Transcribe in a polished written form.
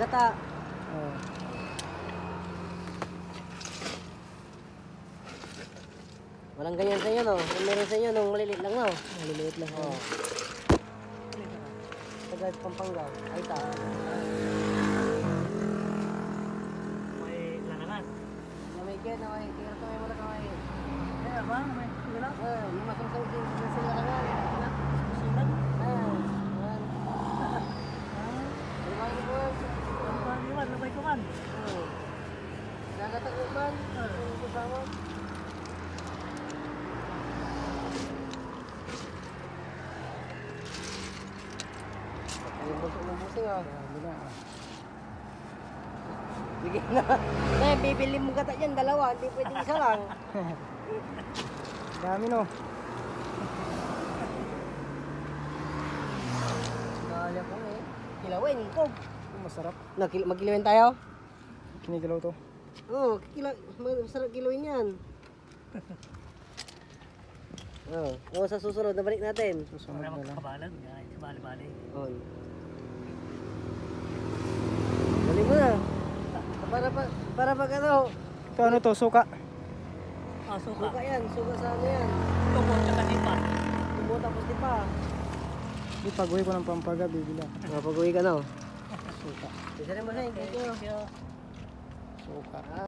gata. Oh. Walang ganyan sa inyo, no? Kung meron sa inyo, nung maliliit lang, no? Maliliit lang. Oo. Tagad Pampanga. Ay, ta. May langanan. May kaya na may kaya may wala kamay. Eh, ba? May sila? Masang sa sila lang yan. Susunan? Ayan. Limang ibuan. Pangaliwan, labay ko man. Nagatakupan. Kasama. Yung busok ng busing ah. Dami na. Sige na. Eh, bibili mo gata dyan, dalawa. Hindi pwedeng isa lang. Dami no. Kaya ko eh. Kilawin ko. Masarap. Magkilawin tayo? Kinikilaw to. Oo, masarap kilawin yan. Oo, sa susunod, nabalik natin. Susunod Para na lang. magkabalan. Bali-bali. Oo. Balik mo na. Para pag ano. Ito ano to? Suka. Ah, suka. Suka yan, suka sa ano yan. Tumo, tsaka nipa. Tumo tapos di pa. Di pag-uwi ko ng Pampanga, bibili ako. Pag-uwi ka na. Suka. Isa rin mo na, thank you. Suka.